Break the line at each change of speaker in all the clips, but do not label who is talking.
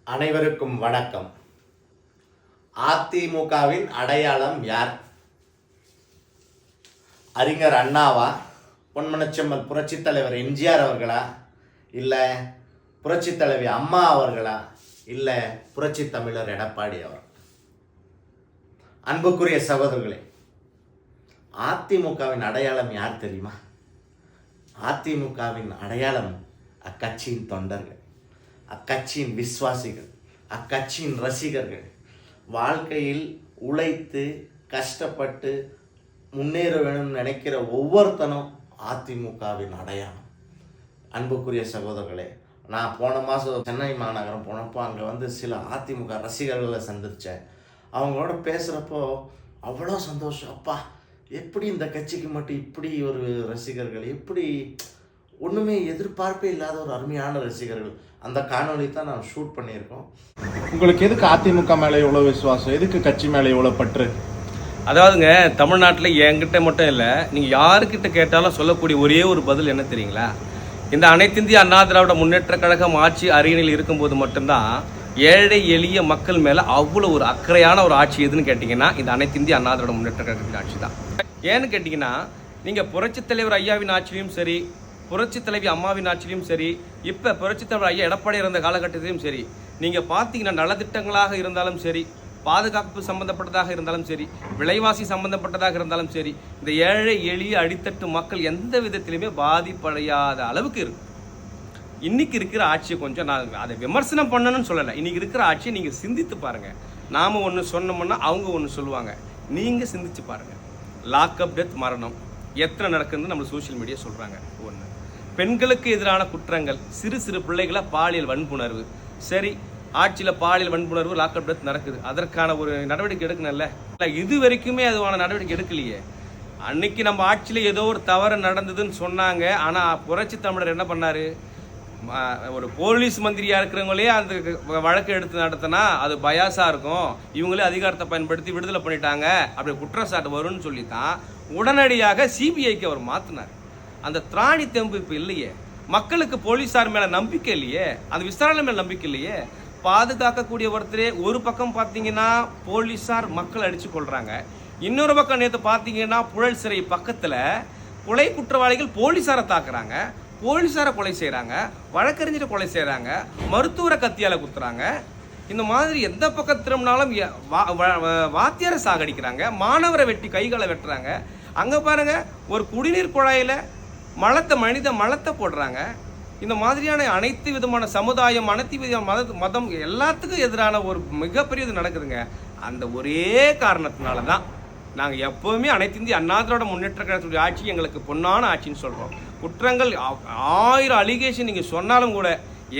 அனைவருக்கும் வணக்கம். அதிமுகவின் அடையாளம் யார்? அறிஞர் அண்ணாவா, பொன்மனச்செம்மல் புரட்சித் தலைவர் எம்ஜிஆர் அவர்களா, இல்லை புரட்சித் தலைவி அம்மா அவர்களா, இல்லை புரட்சி தமிழர் எடப்பாடி அவர்? அன்புக்குரிய சகோதரர்களே, அதிமுகவின் அடையாளம் யார் தெரியுமா? அதிமுகவின் அடையாளம் அக்கட்சியின் தொண்டர்கள், அக்கட்சியின் விசுவாசிகள், அக்கட்சியின் ரசிகர்கள். வாழ்க்கையில் உழைத்து கஷ்டப்பட்டு முன்னேற வேணும்னு நினைக்கிற ஒவ்வொருத்தனும் அதிமுகவின் அடையாளம். அன்புக்குரிய சகோதரர்களே, நான் போன மாதம் சென்னை மாநகரம் போனப்போ அங்கே சில அதிமுக ரசிகர்களை சந்தித்தேன். அவங்களோட பேசுகிறப்போ அவ்வளோ சந்தோஷம். அப்பா, எப்படி இந்த கட்சிக்கு மட்டும் இப்படி ஒரு ரசிகர்கள், எப்படி ஒன்றுமே எதிர்பார்ப்பே இல்லாத ஒரு அருமையான ரசிகர்கள். அந்த காணொலி தான் நான் ஷூட் பண்ணியிருக்கோம்.
உங்களுக்கு எதுக்கு அதிமுக மேலே இவ்வளோ விசுவாசம்? எதுக்கு கட்சி மேலே இவ்வளோ பற்று?
அதாவதுங்க, தமிழ்நாட்டில் என்கிட்ட மட்டும் இல்லை, நீங்கள் யாருக்கிட்ட கேட்டாலும் சொல்லக்கூடிய ஒரே ஒரு பதில் என்ன தெரியுங்களா? இந்த அனைத்திந்திய அண்ணா திராவிட முன்னேற்ற கழகம் ஆட்சி அரியணையில் இருக்கும்போது மட்டும்தான் ஏழை எளிய மக்கள் மேலே அவ்வளோ ஒரு அக்கறையான ஒரு ஆட்சி எதுன்னு கேட்டிங்கன்னா இந்த அனைத்திந்திய அண்ணா திராவிட முன்னேற்ற கழகத்தின் ஆட்சி தான். ஏன்னு கேட்டிங்கன்னா, நீங்கள் புரட்சித் தலைவர் ஐயாவின் ஆட்சியிலும் சரி, புரட்சி தலைவி அம்மாவின் ஆட்சியிலும் சரி, இப்போ புரட்சி தலைவர் ஐயா எடப்பாடி இருந்த காலகட்டத்திலும் சரி, நீங்கள் பார்த்தீங்கன்னா நலத்திட்டங்களாக இருந்தாலும் சரி, பாதுகாப்பு சம்பந்தப்பட்டதாக இருந்தாலும் சரி, விலைவாசி சம்பந்தப்பட்டதாக இருந்தாலும் சரி, இந்த ஏழை எளிய அடித்தட்டு மக்கள் எந்த விதத்திலுமே பாதிப்படையாத அளவுக்கு இருக்கும். இன்னைக்கு இருக்கிற ஆட்சியை கொஞ்சம் நான் அதை விமர்சனம் பண்ணணும்னு சொல்லலை. இன்னைக்கு இருக்கிற ஆட்சியை நீங்கள் சிந்தித்து பாருங்கள். நாம் ஒன்று சொன்னோம்னா அவங்க ஒன்று சொல்லுவாங்க. நீங்கள் சிந்திச்சு பாருங்கள். லாக்அப் டெத், மரணம் எத்தனை நடக்குதுன்னு நம்ம சோஷியல் மீடியா சொல்கிறாங்க. ஒன்று, பெண்களுக்கு எதிரான குற்றங்கள், சிறு சிறு பிள்ளைகளை பாலியல் வன்புணர்வு. சரி, ஆட்சியில் பாலியல் வன்புணர்வு, லாக்அப் டெத் நடக்குது, அதற்கான ஒரு நடவடிக்கை எடுக்கணும்ல. இது வரைக்குமே அதுவான நடவடிக்கை எடுக்கலையே. அன்னைக்கு நம்ம ஆட்சியில் ஏதோ ஒரு தவறு நடந்ததுன்னு சொன்னாங்க. ஆனால் புரட்சி தமிழர் என்ன பண்ணார்? ஒரு போலீஸ் மந்திரியாக இருக்கிறவங்களே அந்த வழக்கு எடுத்து நடத்தினா அது பயாஸாக இருக்கும், இவங்களே அதிகாரத்தை பயன்படுத்தி விடுதலை பண்ணிட்டாங்க, அப்படி குற்றச்சாட்டு வரும்னு சொல்லி தான் உடனடியாக சிபிஐக்கு அவர் மாற்றினார். அந்த திராணி தெம்பு இப்போ இல்லையே. மக்களுக்கு போலீஸார் மேலே நம்பிக்கை இல்லையே, அந்த விசாரணை மேலே நம்பிக்கை இல்லையே. பாதுகாக்கக்கூடிய ஒருத்தரே ஒரு பக்கம் பார்த்தீங்கன்னா போலீஸார் மக்கள் அடித்து கொள்கிறாங்க, இன்னொரு பக்கம் நேற்று பார்த்தீங்கன்னா புழல் சிறை பக்கத்தில் கொலை குற்றவாளிகள் போலீஸாரை தாக்குறாங்க, போலீஸாரை கொலை செய்கிறாங்க, வழக்கறிஞரை கொலை செய்கிறாங்க, மருத்துவரை கத்தியால் குத்துறாங்க. இந்த மாதிரி எந்த பக்கம் திரும்பினாலும் வாத்தியாரை சாகடிக்கிறாங்க, மாணவரை வெட்டி கைகளை வெட்டுறாங்க. அங்கே பாருங்கள், ஒரு குடிநீர் குழாயில் மனித மலத்தை போடுறாங்க. இந்த மாதிரியான அனைத்து விதமான சமுதாயம், அனைத்து விதமான மதம் எல்லாத்துக்கும் எதிரான ஒரு மிகப்பெரியது நடக்குதுங்க. அந்த ஒரே காரணத்தினால தான் நாங்கள் எப்போவுமே அனைத்து இந்திய அண்ணா திராவிட முன்னேற்ற கழகத்துடைய ஆட்சி எங்களுக்கு பொன்னான ஆட்சின்னு சொல்கிறோம். குற்றங்கள் 1000 அலிகேஷன் நீங்கள் சொன்னாலும் கூட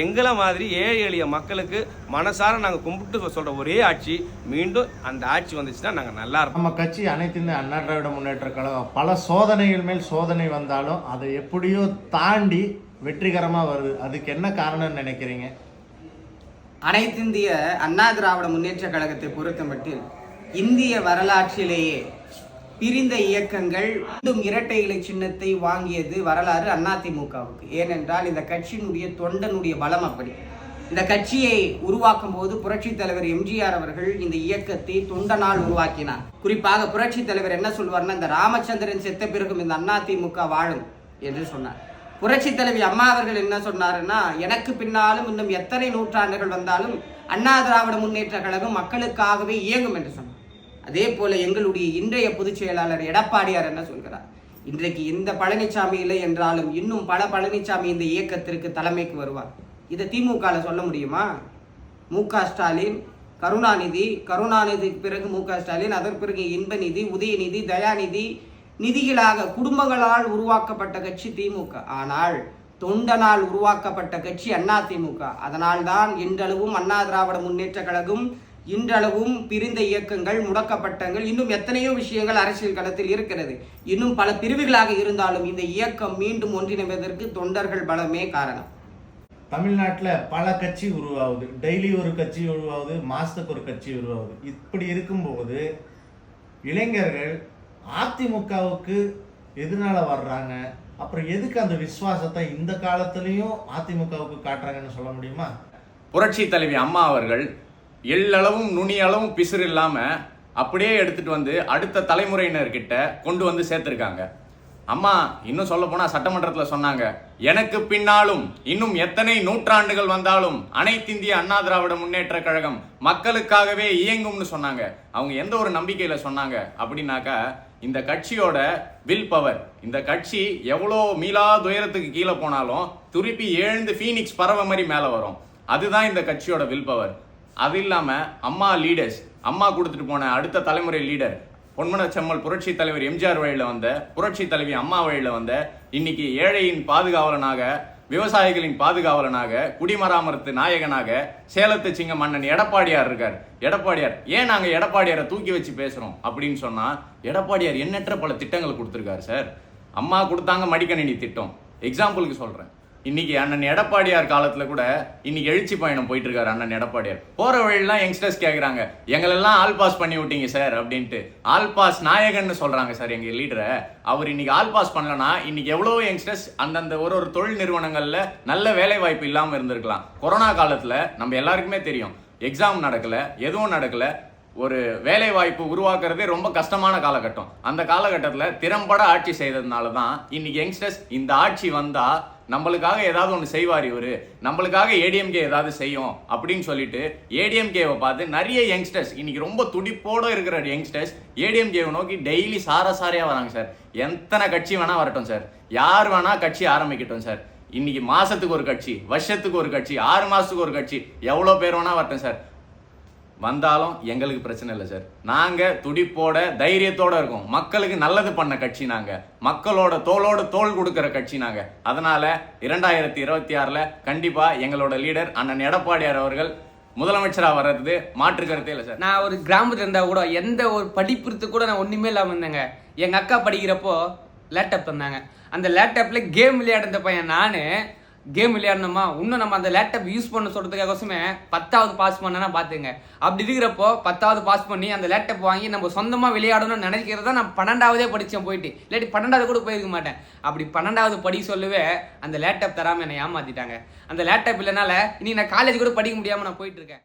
எங்களை மாதிரி ஏழை எளிய மக்களுக்கு மனசார நாங்கள் கும்பிட்டு சொல்கிற ஒரே ஆட்சி, மீண்டும் அந்த ஆட்சி வந்துச்சுன்னா நாங்கள் நல்லா இருப்போம்.
நம்ம கட்சி அனைத்து இந்திய அண்ணா திராவிட முன்னேற்ற கழகம் பல சோதனைகள் மேல் சோதனை வந்தாலும் அதை எப்படியோ தாண்டி வெற்றிகரமாக வருது. அதுக்கு என்ன காரணம்னு நினைக்கிறீங்க?
அனைத்திந்திய அண்ணா திராவிட முன்னேற்ற கழகத்தை பொறுத்தமட்டில் இந்திய வரலாற்றிலேயே பிரிந்த இயக்கங்கள் மீண்டும் இரட்டை இலை சின்னத்தை வாங்கியது வரலாறு அதிமுகவுக்கு. ஏனென்றால் இந்த கட்சியினுடைய தொண்டனுடைய பலம் அப்படி. இந்த கட்சியை உருவாக்கும் போது புரட்சி தலைவர் எம்ஜிஆர் அவர்கள் இந்த இயக்கத்தை தொண்டனால் உருவாக்கினார். குறிப்பாக புரட்சி தலைவர் என்ன சொல்வார்னா, இந்த ராமச்சந்திரன் செத்த பிறகும் இந்த அதிமுக வாழும் என்று சொன்னார். புரட்சி தலைவி அம்மா அவர்கள் என்ன சொன்னாருன்னா, எனக்கு பின்னாலும் இன்னும் எத்தனை நூற்றாண்டுகள் வந்தாலும் அண்ணா திராவிட முன்னேற்ற கழகம் மக்களுக்காகவே இயங்கும் என்று சொன்னார். அதே போல எங்களுடைய இன்றைய பொதுச் செயலாளர் எடப்பாடியார் என்ன சொல்கிறார்? இன்றைக்கு இந்த பழனிசாமி இல்லை என்றாலும் இன்னும் பல பழனிசாமி இந்த இயக்கத்திற்கு தலைமைக்கு வருவார். இதை திமுகவில் சொல்ல முடியுமா? மு.க. ஸ்டாலின், கருணாநிதிக்கு பிறகு மு.க. ஸ்டாலின், அதற்கு பிறகு இன்பநிதி, உதயநிதி, தயாநிதி நிதிகளாக குடும்பங்களால் உருவாக்கப்பட்ட கட்சி திமுக. ஆனால் தொண்டனால் உருவாக்கப்பட்ட கட்சி அதிமுக. அதனால்தான் இன்றளவும் அண்ணா திராவிட முன்னேற்ற கழகம், இன்றளவும் பிரிந்த இயக்கங்கள், முடக்கப்பட்டங்கள், இன்னும் எத்தனையோ விஷயங்கள் அரசியல் களத்தில் இருக்கிறது. இன்னும் பல பிரிவுகளாக இருந்தாலும் இந்த இயக்கம் மீண்டும் ஒன்றிணைவதற்கு தொண்டர்கள் பலமே காரணம்.
தமிழ்நாட்டில் பல கட்சி உருவாகுது, டெய்லி ஒரு கட்சி உருவாகுது, மாதத்துக்கு ஒரு கட்சி உருவாகுது. இப்படி இருக்கும்போது இளைஞர்கள் அதிமுகவுக்கு எதனால வர்றாங்க? அப்புறம் எதுக்கு அந்த விசுவாசத்தை இந்த காலத்துலேயும் அதிமுகவுக்கு காட்டுறாங்கன்னு சொல்ல முடியுமா?
புரட்சி தலைவி அம்மா அவர்கள் எள்ளளவும் நுனியளவும் பிசுறு இல்லாம அப்படியே எடுத்துட்டு வந்து அடுத்த தலைமுறையினர்கிட்ட கொண்டு வந்து சேர்த்திருக்காங்க. அம்மா இன்னும் சொல்ல போனா சட்டமன்றத்தில் சொன்னாங்க, எனக்கு பின்னாலும் இன்னும் எத்தனை நூற்றாண்டுகள் வந்தாலும் அனைத்திந்திய அண்ணா திராவிட முன்னேற்ற கழகம் மக்களுக்காகவே இயங்கும்னு சொன்னாங்க. அவங்க எந்த ஒரு நம்பிக்கையில சொன்னாங்க அப்படின்னாக்கா, இந்த கட்சியோட வில் பவர், இந்த கட்சி எவ்வளோ மீளா துயரத்துக்கு கீழே போனாலும் திருப்பி எழுந்து ஃபீனிக்ஸ் பறவை மாதிரி மேலே வரும். அதுதான் இந்த கட்சியோட வில் பவர். அது இல்லாம அம்மா லீடர்ஸ், அம்மா கொடுத்துட்டு போன அடுத்த தலைமுறை லீடர் பொன்மனச்செம்மல் புரட்சி தலைவர் எம்ஜிஆர் வழியில வந்த, புரட்சி தலைவி அம்மா வழியில வந்த, இன்னைக்கு ஏழையின் பாதுகாவலனாக, விவசாயிகளின் பாதுகாவலனாக, குடிமராமத்து நாயகனாக சேலத்து சிங்க மன்னன் எடப்பாடியார் இருக்கார். எடப்பாடியார் ஏன் நாங்க எடப்பாடியாரை தூக்கி வச்சு பேசுறோம் அப்படின்னு சொன்னா, எடப்பாடியார் எண்ணற்ற பல திட்டங்கள் கொடுத்திருக்காரு சார். அம்மா கொடுத்தாங்க மடிக்கணினி திட்டம், எக்ஸாம்பிளுக்கு சொல்றேன். இன்னைக்கு அண்ணன் எடப்பாடியார் காலத்துல கூட இன்னைக்கு எழுச்சி பயணம் போயிட்டு இருக்காரு அண்ணன் எடப்பாடியார். போற வழியெல்லாம் யங்ஸ்டர்ஸ் கேக்குறாங்க, எங்களெல்லாம் ஆல் பாஸ் பண்ணி விட்டீங்க சார் அப்படின்ட்டு. ஆல் பாஸ் நாயகன்னு சொல்றாங்க சார் எங்க லீடரை. அவர் இன்னைக்கு ஆல் பாஸ் பண்ணலனா இன்னைக்கு எவ்வளவு யங்ஸ்டர்ஸ் அந்தந்த ஒரு தொழில் நிறுவனங்கள்ல நல்ல வேலை வாய்ப்பு இல்லாம இருந்திருக்கலாம். கொரோனா காலத்துல நம்ம எல்லாருக்குமே தெரியும், எக்ஸாம் நடக்கல, எதுவும் நடக்கல, ஒரு வேலை வாய்ப்பு உருவாக்குறதே ரொம்ப கஷ்டமான காலகட்டம். அந்த காலகட்டத்துல திறம்பட ஆட்சி செய்ததுனால தான் இன்னைக்கு யங்ஸ்டர்ஸ் இந்த ஆட்சி வந்தா நம்மளுக்காக ஏதாவது ஒன்று செய்வார் இவரு, நம்மளுக்காக ஏடிஎம்கே ஏதாவது செய்யும் அப்படின்னு சொல்லிட்டு ஏடிஎம்கேவை பார்த்து நிறைய யங்ஸ்டர்ஸ், இன்னைக்கு ரொம்ப துடிப்போட இருக்கிற யங்ஸ்டர்ஸ் ஏடிஎம்கேவை நோக்கி டெய்லி சாரையா வராங்க சார். எத்தனை கட்சி வேணா வரட்டும் சார், யார் வேணா கட்சி ஆரம்பிக்கட்டும் சார். இன்னைக்கு மாசத்துக்கு ஒரு கட்சி, வருஷத்துக்கு ஒரு கட்சி, 6 மாசத்துக்கு ஒரு கட்சி, எவ்வளோ பேர் வேணா வரட்டும் சார். வந்தாலும் எங்களுக்கு பிரச்சனை இல்லை சார். நாங்க துடிப்போட தைரியத்தோட இருக்கோம். மக்களுக்கு நல்லது பண்ண கட்சி நாங்க, மக்களோட தோளோடு தோள் கொடுக்கிற கட்சி நாங்க. அதனால 2026 கண்டிப்பா எங்களோட லீடர் அண்ணன் எடப்பாடியார் அவர்கள் முதலமைச்சரா வர்றது மாற்று கருத்தே இல்லை சார்.
நான் ஒரு கிராமத்துல இருந்தா கூட எந்த ஒரு படிப்புறது கூட நான் ஒண்ணுமே இல்லாம இருந்தேங்க. எங்க அக்கா படிக்கிறப்போ லேப்டாப் தந்தாங்க. அந்த லேப்டாப்ல கேம் விளையாடுற பையன் நானு. கேம் விளையாடணுமா, இன்னும் நம்ம அந்த லேப்டாப் யூஸ் பண்ண சொல்றதுக்காகவே 10வது பாஸ் பண்ணனா பாத்துங்க. அப்படி இருக்கிறப்போ 10வது பாஸ் பண்ணி அந்த லேப்டாப் வாங்கி நம்ம சொந்தமா விளையாடணும்னு நினைக்கிறதா நான் 12வதே படிச்சேன் போயிட்டு. இல்லாட்டி 12வது கூட போயிருக்க மாட்டேன். அப்படி 12வது படி சொல்லவே அந்த லேப்டாப் தராம என்னை ஏமாத்திட்டாங்க. அந்த லேப்டாப் இல்லைனால இன்னைக்கு நான் காலேஜ் கூட படிக்க முடியாம நான் போயிட்டு இருக்கேன்.